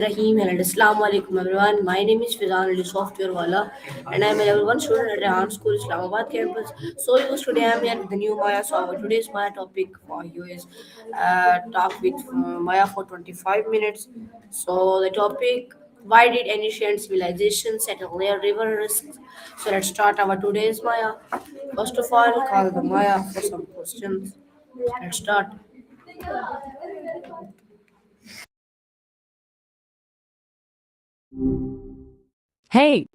Rahim and Assalamu alaikum everyone. My name is Fizan Ali Software Wala and I'm a level 1 student at Rehan School Islamabad campus. So today I'm here with the new Maya. So our today's Maya topic for you is talk with Maya for 25 minutes. So the topic, why did ancient civilizations settle near river risks? So let's start our today's Maya. First of all, call the Maya for some questions. Let's start. Hey,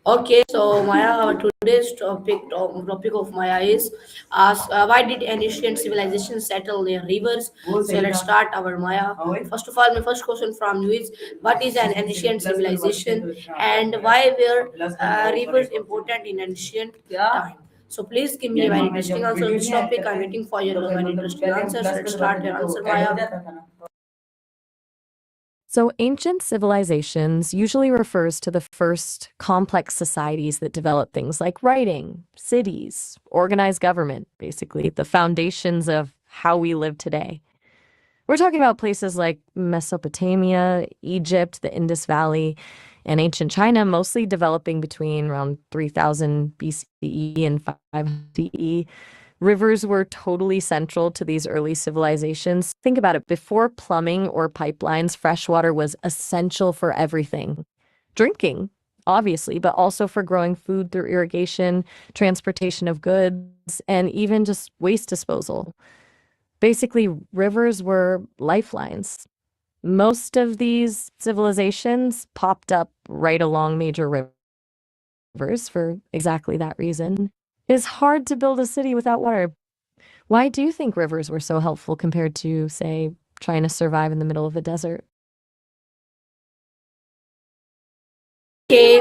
Okay, so Maya, our today's topic of Maya is ask why did ancient civilizations settle near rivers? So let's start our Maya. First of all, my first question from you is what is an ancient civilization and why were rivers important in ancient time? So please give me a very interesting answer on this topic. I'm waiting for your very interesting answers. Let's start your answer, Maya. so ancient civilizations usually refers to the first complex societies that developed things like writing, cities, organized government, basically, the foundations of how we live today. We're talking about places like Mesopotamia, Egypt, the Indus Valley, and ancient China, mostly developing between around 3000 BCE and 500 CE. Rivers were totally central to these early civilizations. Think about it. Before plumbing or pipelines, fresh water was essential for everything. Drinking, obviously, but also for growing food through irrigation, transportation of goods, and even just waste disposal. Basically, rivers were lifelines. Most of these civilizations popped up right along major rivers for exactly that reason. It's hard to build a city without water. Why do you think rivers were so helpful compared to, say, trying to survive in the middle of a desert? Okay,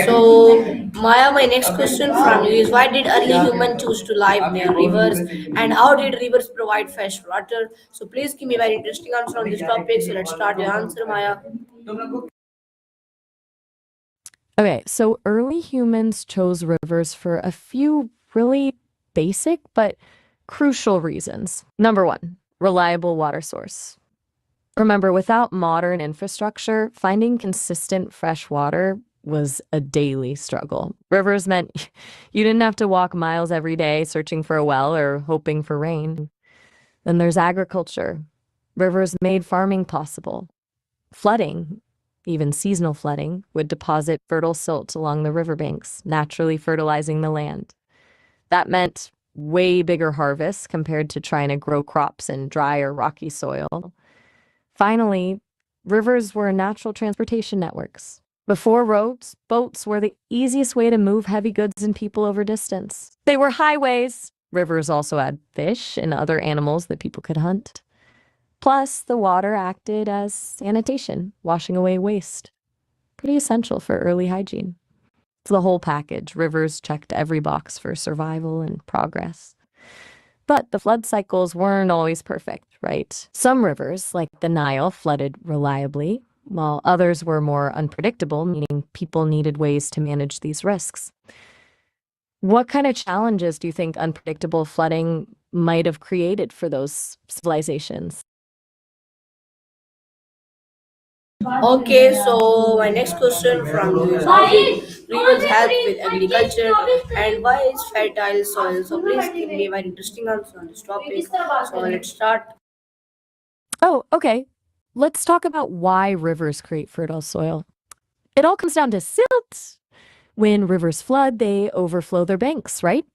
so Maya, my next question from you is why did early humans choose to live near rivers and how did rivers provide fresh water? So please give me a very interesting answer on this topic. So let's start your answer, Maya. Okay, so early humans chose rivers for a few really basic but crucial reasons. Number one, reliable water source. Remember, without modern infrastructure, finding consistent fresh water was a daily struggle. Rivers meant you didn't have to walk miles every day searching for a well or hoping for rain. Then there's agriculture. Rivers made farming possible. Flooding, even seasonal flooding, would deposit fertile silt along the riverbanks, naturally fertilizing the land. That meant way bigger harvests compared to trying to grow crops in dry or rocky soil. Finally, rivers were natural transportation networks. Before roads, boats were the easiest way to move heavy goods and people over distance. They were highways. Rivers also had fish and other animals that people could hunt. Plus, the water acted as sanitation, washing away waste. Pretty essential for early hygiene. It's the whole package. Rivers checked every box for survival and progress. But the flood cycles weren't always perfect, right? Some rivers, like the Nile, flooded reliably, while others were more unpredictable, meaning people needed ways to manage these risks. What kind of challenges do you think unpredictable flooding might have created for those civilizations? Okay, so my next question from you is how did rivers help with agriculture and why is fertile soil? So please give me a very interesting answer on this topic. So let's start. Oh, okay. Let's talk about why rivers create fertile soil. It all comes down to silt. When rivers flood, they overflow their banks, right?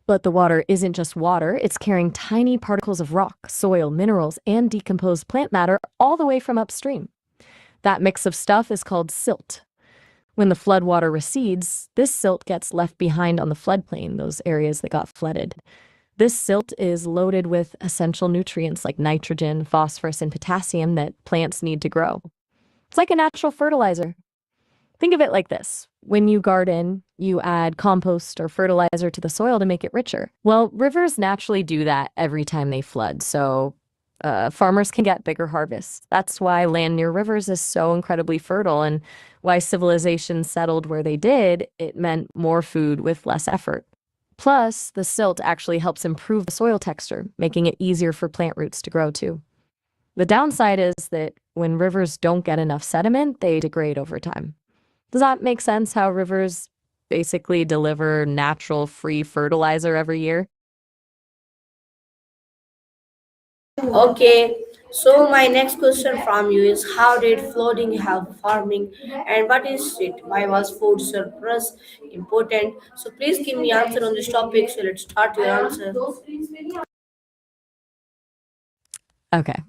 But the water isn't just water, it's carrying tiny particles of rock, soil, minerals, and decomposed plant matter all the way from upstream. That mix of stuff is called silt. When the floodwater recedes, this silt gets left behind on the floodplain, those areas that got flooded. This silt is loaded with essential nutrients like nitrogen, phosphorus, and potassium that plants need to grow. It's like a natural fertilizer. Think of it like this. When you garden, you add compost or fertilizer to the soil to make it richer. Well, rivers naturally do that every time they flood, so farmers can get bigger harvests. That's why land near rivers is so incredibly fertile and why civilizations settled where they did. It meant more food with less effort. Plus, the silt actually helps improve the soil texture, making it easier for plant roots to grow too. The downside is that when rivers don't get enough sediment, they degrade over time. Does that make sense how rivers basically deliver natural free fertilizer every year? Okay, so my next question from you is how did flooding help farming and what is it? Why was food surplus important? So please give me answer on this topic. So let's start your answer. Okay.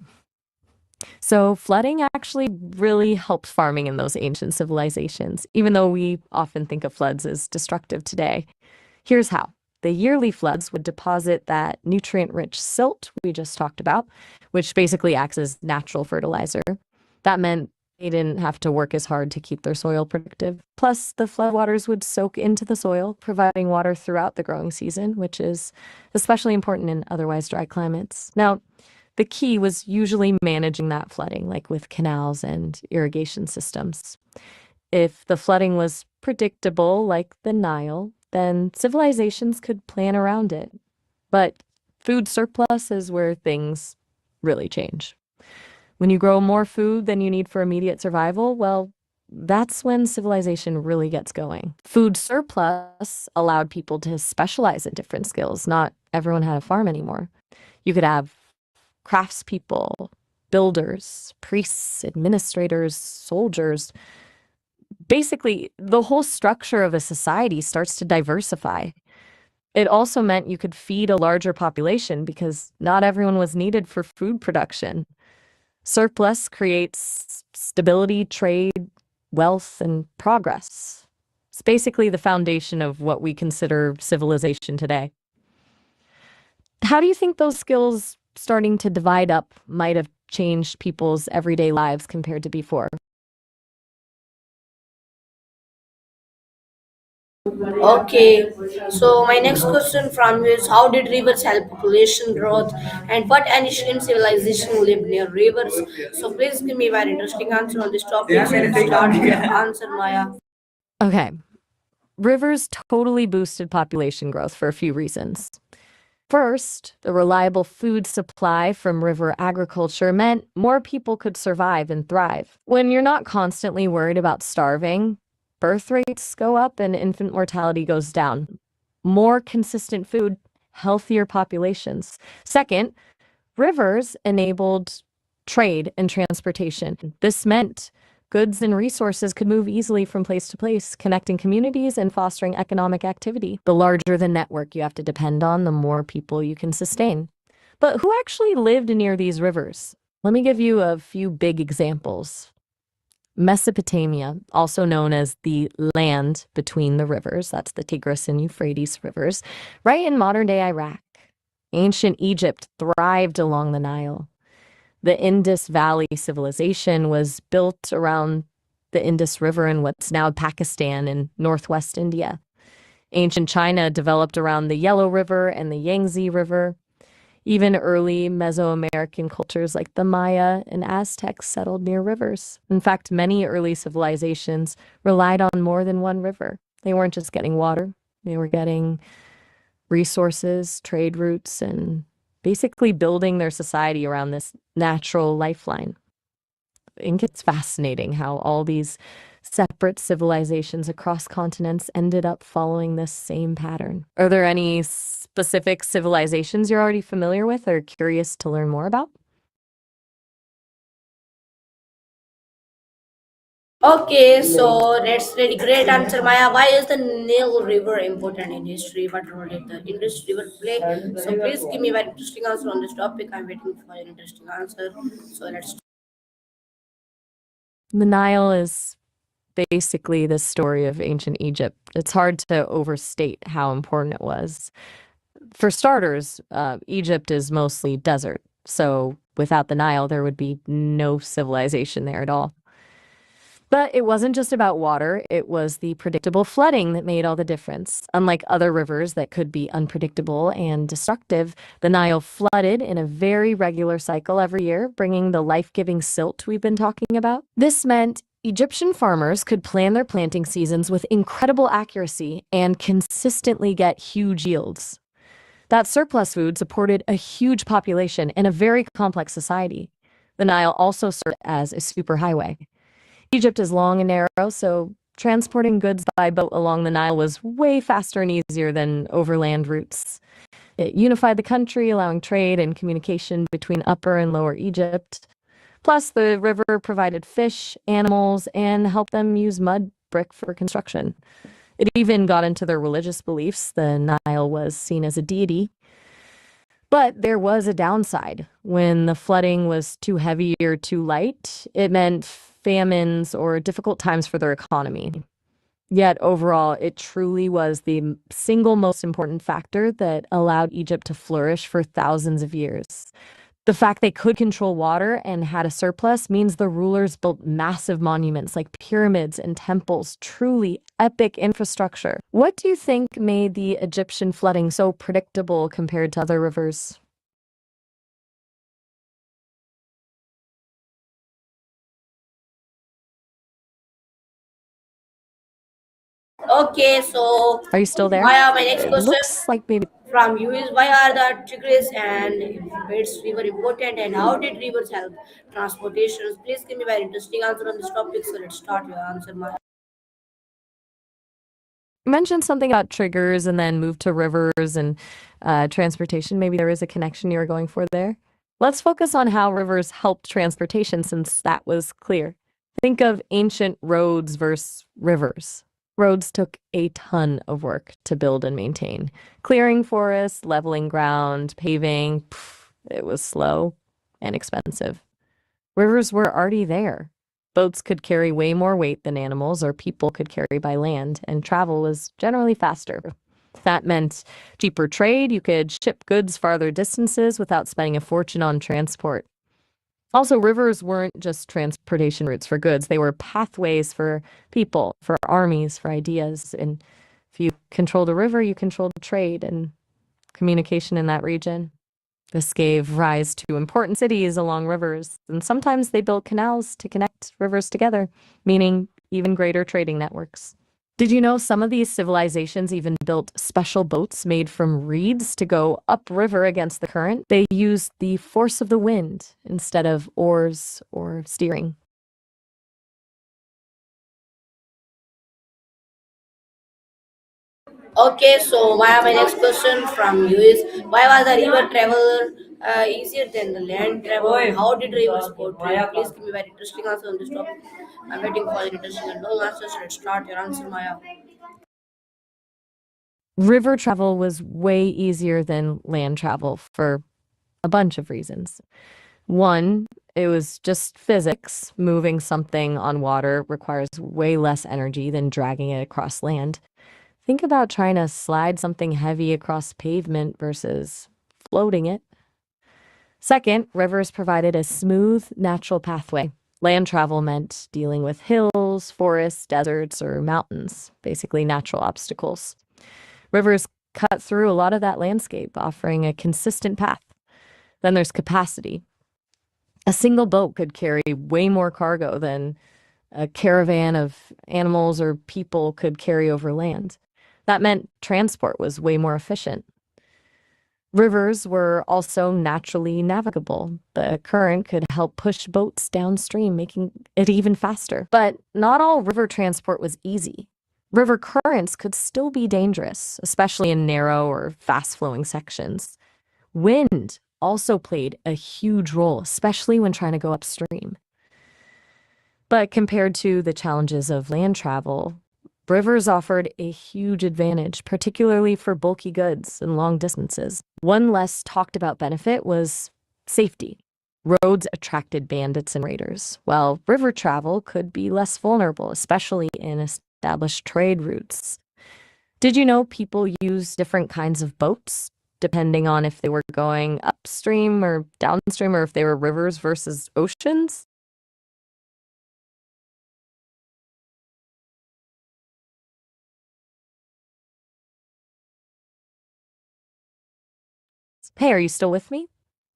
So flooding actually really helped farming in those ancient civilizations, even though we often think of floods as destructive today. Here's how. The yearly floods would deposit that nutrient-rich silt we just talked about, which basically acts as natural fertilizer. That meant they didn't have to work as hard to keep their soil productive. Plus, the floodwaters would soak into the soil, providing water throughout the growing season, which is especially important in otherwise dry climates. Now, the key was usually managing that flooding, like with canals and irrigation systems. If the flooding was predictable, like the Nile, then civilizations could plan around it. But food surplus is where things really change. When you grow more food than you need for immediate survival, well, that's when civilization really gets going. Food surplus allowed people to specialize in different skills. Not everyone had a farm anymore. You could have craftspeople, builders, priests, administrators, soldiers. Basically, the whole structure of a society starts to diversify. It also meant you could feed a larger population because not everyone was needed for food production. Surplus creates stability, trade, wealth, and progress. It's basically the foundation of what we consider civilization today. How do you think those skills starting to divide up might have changed people's everyday lives compared to before? Okay, so my next question from you is how did rivers help population growth and what ancient civilization lived near rivers? So please give me a very interesting answer on this topic. So let's start your answer, Maya. Okay, rivers totally boosted population growth for a few reasons. First, the reliable food supply from river agriculture meant more people could survive and thrive. When you're not constantly worried about starving, birth rates go up and infant mortality goes down. More consistent food, healthier populations. Second, rivers enabled trade and transportation. This meant goods and resources could move easily from place to place, connecting communities and fostering economic activity. The larger the network you have to depend on, the more people you can sustain. But who actually lived near these rivers? Let me give you a few big examples. Mesopotamia, also known as the land between the rivers, that's the Tigris and Euphrates rivers, right in modern-day Iraq. Ancient Egypt thrived along the Nile. The Indus Valley civilization was built around the Indus River in what's now Pakistan and northwest India. Ancient China developed around the Yellow River and the Yangtze River. Even early Mesoamerican cultures like the Maya and Aztecs settled near rivers. In fact, many early civilizations relied on more than one river. They weren't just getting water, they were getting resources, trade routes, and basically building their society around this natural lifeline. I think it's fascinating how all these separate civilizations across continents ended up following this same pattern. Are there any specific civilizations you're already familiar with or curious to learn more about? Okay, so that's really great answer, Maya. Why is the Nile River important in history? What role did the Indus River play? So please give me a very interesting answer on this topic. I'm waiting for an interesting answer. So let's. The Nile is basically the story of ancient Egypt. It's hard to overstate how important it was. For starters, Egypt is mostly desert, so without the Nile, there would be no civilization there at all. But it wasn't just about water, it was the predictable flooding that made all the difference. Unlike other rivers that could be unpredictable and destructive, the Nile flooded in a very regular cycle every year, bringing the life-giving silt we've been talking about. This meant Egyptian farmers could plan their planting seasons with incredible accuracy and consistently get huge yields. That surplus food supported a huge population and a very complex society. The Nile also served as a superhighway. Egypt is long and narrow, so transporting goods by boat along the Nile was way faster and easier than overland routes. It unified the country, allowing trade and communication between Upper and Lower Egypt. Plus, the river provided fish, animals, and helped them use mud brick for construction. It even got into their religious beliefs. The Nile was seen as a deity. But there was a downside. When the flooding was too heavy or too light, it meant famines or difficult times for their economy. Yet overall, it truly was the single most important factor that allowed Egypt to flourish for thousands of years. The fact they could control water and had a surplus means the rulers built massive monuments like pyramids and temples, truly epic infrastructure. What do you think made the Egyptian flooding so predictable compared to other rivers? Okay, so Are you still there? Maya, my next It question looks like maybe. from you is why are the Tigris and Euphrates river important and how did rivers help transportations? Please give me very interesting answer on this topic. So let's start your answer, Maya. You mentioned something about triggers and then moved to rivers and transportation. Maybe there is a connection you were going for there. Let's focus on how rivers helped transportation since that was clear. Think of ancient roads versus rivers. Roads took a ton of work to build and maintain. Clearing forests, leveling ground, paving, it was slow and expensive. Rivers were already there. Boats could carry way more weight than animals or people could carry by land, and travel was generally faster. That meant cheaper trade. You could ship goods farther distances without spending a fortune on transport. Also, rivers weren't just transportation routes for goods, they were pathways for people, for armies, for ideas. And if you controlled a river, you controlled trade and communication in that region. This gave rise to important cities along rivers, and sometimes they built canals to connect rivers together, meaning even greater trading networks. Did you know some of these civilizations even built special boats made from reeds to go upriver against the current? They used the force of the wind instead of oars or steering. Okay, so Maya, my next question from you is why was the river travel easier than the land travel? And how did rivers portray? Please give me very interesting answer on this topic. I'm waiting for the interesting and long answers. Let's start your answer, Maya. River travel was way easier than land travel for a bunch of reasons. One, it was just physics. Moving something on water requires way less energy than dragging it across land. Think about trying to slide something heavy across pavement versus floating it. Second, rivers provided a smooth, natural pathway. Land travel meant dealing with hills, forests, deserts, or mountains, basically natural obstacles. Rivers cut through a lot of that landscape, offering a consistent path. Then there's capacity. A single boat could carry way more cargo than a caravan of animals or people could carry over land. That meant transport was way more efficient. Rivers were also naturally navigable. The current could help push boats downstream, making it even faster. But not all river transport was easy. River currents could still be dangerous, especially in narrow or fast-flowing sections. Wind also played a huge role, especially when trying to go upstream. But compared to the challenges of land travel, rivers offered a huge advantage, particularly for bulky goods and long distances. One less talked about benefit was safety. Roads attracted bandits and raiders, while river travel could be less vulnerable, especially in established trade routes. Did you know people use different kinds of boats depending on if they were going upstream or downstream or if they were rivers versus oceans? Hey, are you still with me?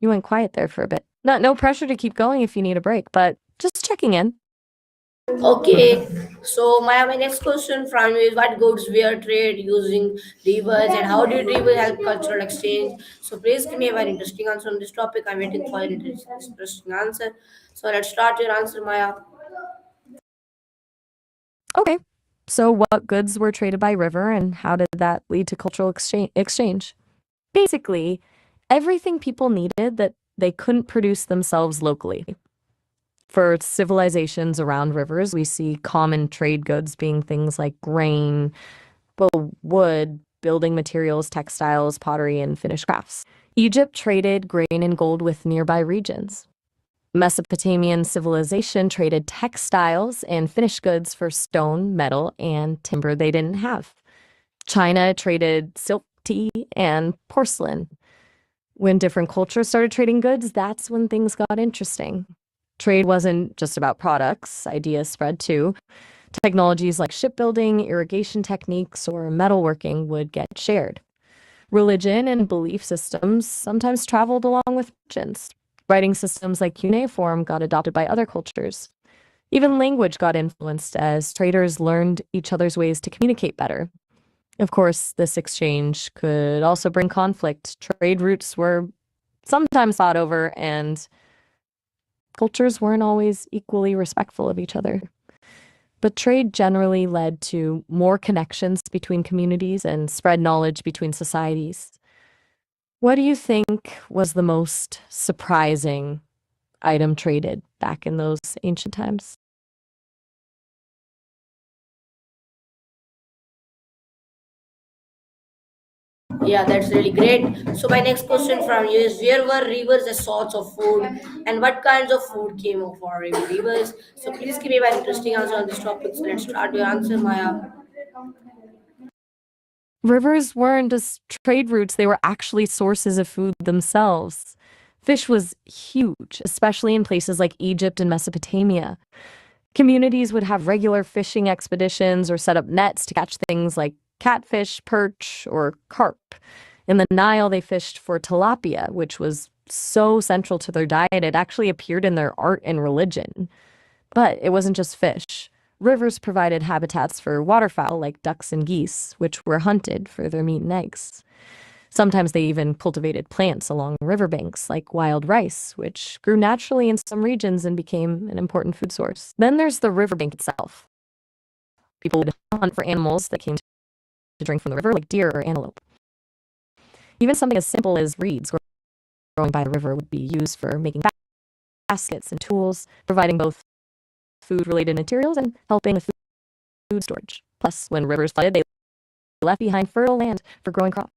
You went quiet there for a bit. No pressure to keep going if you need a break, but just checking in. Okay, so my next question from you is what goods were trade using rivers and how did rivers help cultural exchange? So please give me a very interesting answer on this topic. I'm waiting for your interesting answer. So let's start your answer, Maya. Okay, so what goods were traded by river and how did that lead to cultural exchange? Basically, everything people needed that they couldn't produce themselves locally. For civilizations around rivers, we see common trade goods being things like grain, wood, building materials, textiles, pottery, and finished crafts. Egypt traded grain and gold with nearby regions. Mesopotamian civilization traded textiles and finished goods for stone, metal, and timber they didn't have. China traded silk, tea, and porcelain. When different cultures started trading goods, that's when things got interesting. Trade wasn't just about products, ideas spread too. Technologies like shipbuilding, irrigation techniques, or metalworking would get shared. Religion and belief systems sometimes traveled along with merchants. Writing systems like cuneiform got adopted by other cultures. Even language got influenced as traders learned each other's ways to communicate better. Of course, this exchange could also bring conflict. Trade routes were sometimes fought over, and cultures weren't always equally respectful of each other. But trade generally led to more connections between communities and spread knowledge between societies. What do you think was the most surprising item traded back in those ancient times? Yeah, that's really great. So my next question from you is where were rivers a source of food and what kinds of food came up for rivers? So please give me a very interesting answer on this topic. So let's start your answer, Maya. Rivers weren't just trade routes, they were actually sources of food themselves. Fish was huge, especially in places like Egypt and Mesopotamia. Communities would have regular fishing expeditions or set up nets to catch things like catfish, perch, or carp. In the Nile, they fished for tilapia, which was so central to their diet, it actually appeared in their art and religion. But it wasn't just fish. Rivers provided habitats for waterfowl like ducks and geese, which were hunted for their meat and eggs. Sometimes they even cultivated plants along riverbanks like wild rice, which grew naturally in some regions and became an important food source. Then there's the riverbank itself. People would hunt for animals that came to drink from the river, like deer or antelope. Even something as simple as reeds growing by the river would be used for making baskets and tools, providing both food-related materials and helping with food storage. Plus, when rivers flooded, they left behind fertile land for growing crops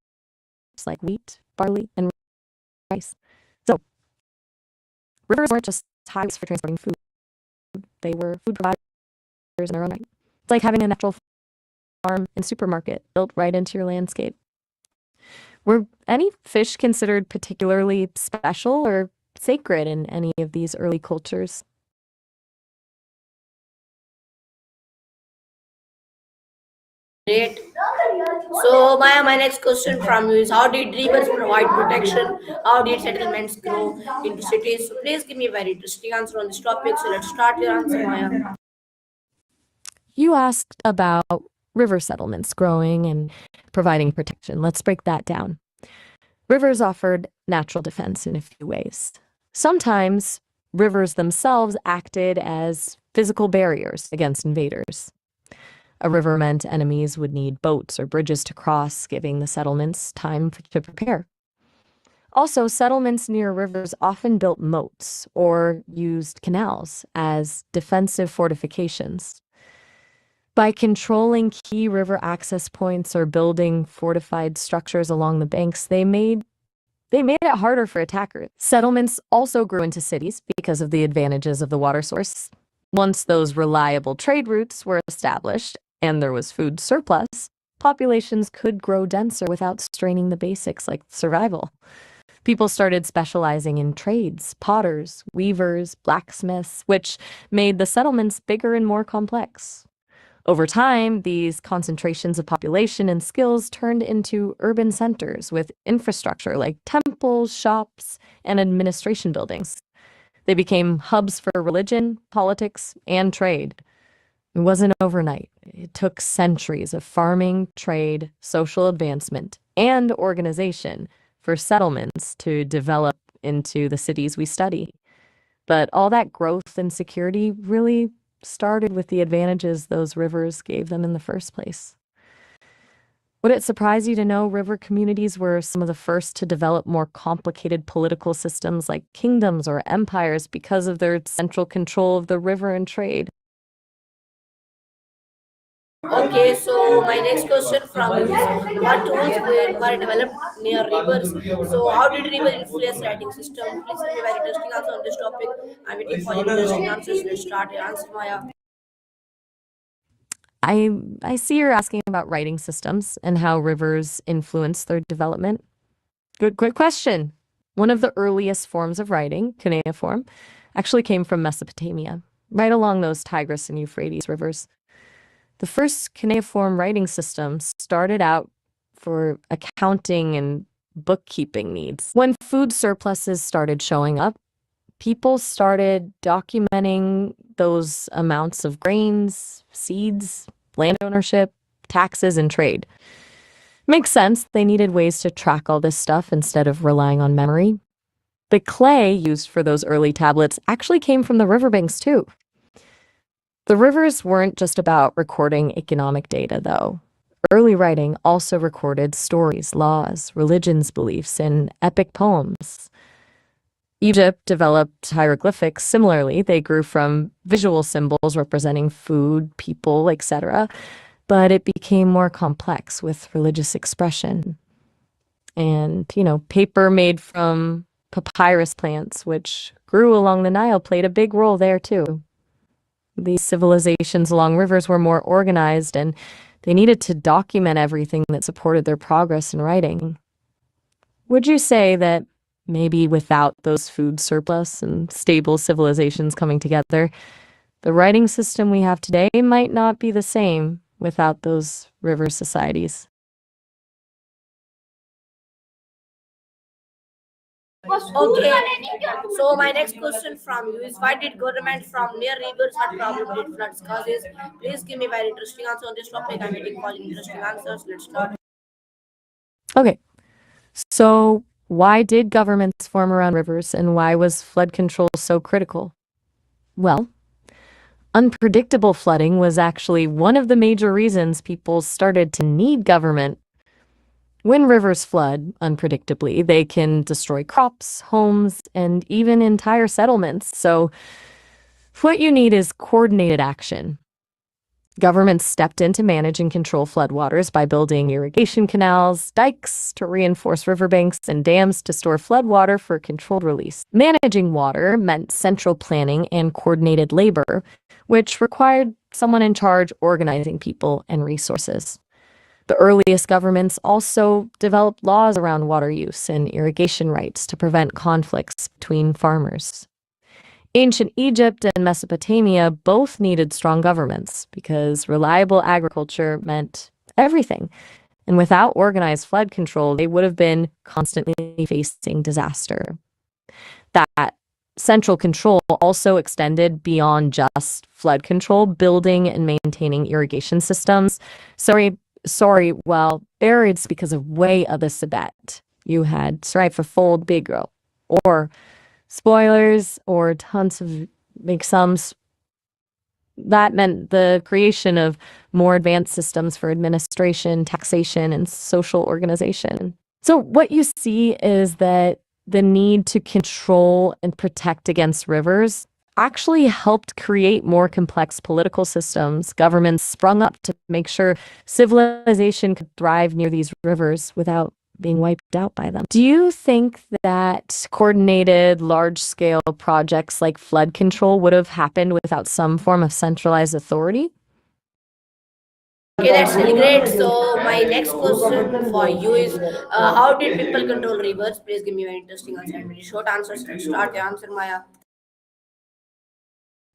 like wheat, barley, and rice. So, rivers weren't just highways for transporting food. They were food providers in their own right. It's like having a natural farm and supermarket built right into your landscape. Were any fish considered particularly special or sacred in any of these early cultures? Great. So Maya, my next question from you is how did rivers provide protection? How did settlements grow into cities? So please give me a very interesting answer on this topic. So let's start your answer, Maya. You asked about river settlements growing and providing protection. Let's break that down. Rivers offered natural defense in a few ways. Sometimes rivers themselves acted as physical barriers against invaders. A river meant enemies would need boats or bridges to cross, giving the settlements time to prepare. Also, settlements near rivers often built moats or used canals as defensive fortifications. By controlling key river access points or building fortified structures along the banks, they made it harder for attackers. Settlements also grew into cities because of the advantages of the water source. Once those reliable trade routes were established and there was food surplus, populations could grow denser without straining the basics like survival. People started specializing in trades, potters, weavers, blacksmiths, which made the settlements bigger and more complex. Over time, these concentrations of population and skills turned into urban centers with infrastructure like temples, shops, and administration buildings. They became hubs for religion, politics, and trade. It wasn't overnight. It took centuries of farming, trade, social advancement, and organization for settlements to develop into the cities we study. But all that growth and security really started with the advantages those rivers gave them in the first place. Would it surprise you to know river communities were some of the first to develop more complicated political systems like kingdoms or empires because of their central control of the river and trade? Okay, so my next question from you is what tools were developed near rivers? So how did river influence writing system? Please give me very interesting answer on this topic. I'm waiting for your interesting answers. Let's start your answer, Maya. I see you're asking about writing systems and how rivers influence their development. Good question. One of the earliest forms of writing, cuneiform, actually came from Mesopotamia, right along those Tigris and Euphrates rivers. The first cuneiform writing systems started out for accounting and bookkeeping needs. When food surpluses started showing up, people started documenting those amounts of grains, seeds, land ownership, taxes, and trade. Makes sense. They needed ways to track all this stuff instead of relying on memory. The clay used for those early tablets actually came from the riverbanks too. The rivers weren't just about recording economic data, though. Early writing also recorded stories, laws, religions, beliefs, and epic poems. Egypt developed hieroglyphics similarly. They grew from visual symbols representing food, people, etc., but it became more complex with religious expression. And, paper made from papyrus plants, which grew along the Nile, played a big role there too. These civilizations along rivers were more organized, and they needed to document everything that supported their progress in writing. Would you say that maybe without those food surplus and stable civilizations coming together, the writing system we have today might not be the same without those river societies? Okay, so my next question from you is why did government from near rivers what problem did floods causes? Please give me very interesting answer on this topic. I'm waiting for interesting answers. Let's start. Okay, so why did governments form around rivers and why was flood control so critical? Well, unpredictable flooding was actually one of the major reasons people started to need government. When rivers flood unpredictably, they can destroy crops, homes, and even entire settlements. So what you need is coordinated action. Governments stepped in to manage and control floodwaters by building irrigation canals, dikes to reinforce riverbanks, and dams to store floodwater for controlled release. Managing water meant central planning and coordinated labor, which required someone in charge organizing people and resources. The earliest governments also developed laws around water use and irrigation rights to prevent conflicts between farmers. Ancient Egypt and Mesopotamia both needed strong governments because reliable agriculture meant everything. And without organized flood control, they would have been constantly facing disaster. That central control also extended beyond just flood control, building and maintaining irrigation systems. Well, buried because of way of the Sabbat. You had Fold Bigro, or spoilers, or tons of big sums. That meant the creation of more advanced systems for administration, taxation, and social organization. So what you see is that the need to control and protect against rivers actually helped create more complex political systems. Governments sprung up to make sure civilization could thrive near these rivers without being wiped out by them. Do you think that coordinated large-scale projects like flood control would have happened without some form of centralized authority? Okay, that's really great. So my next question for you is how did people control rivers? Please give me very interesting answer and very short answers. Let's start the answer, Maya.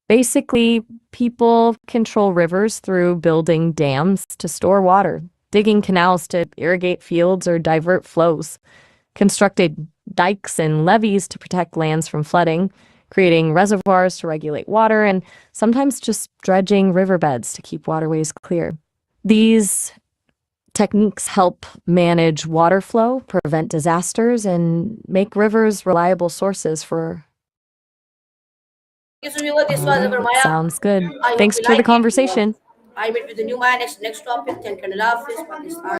Basically, people control rivers through building dams to store water, digging canals to irrigate fields or divert flows, constructed dikes and levees to protect lands from flooding, creating reservoirs to regulate water, and sometimes just dredging riverbeds to keep waterways clear. These techniques help manage water flow, prevent disasters, and make rivers reliable sources for. Okay, so viewer, this All was right, our Maya. sounds good. I hope Thanks you for the like it. conversation. I meet with the new Maya next topic. Thank you and Allah Hafiz, Pakistan.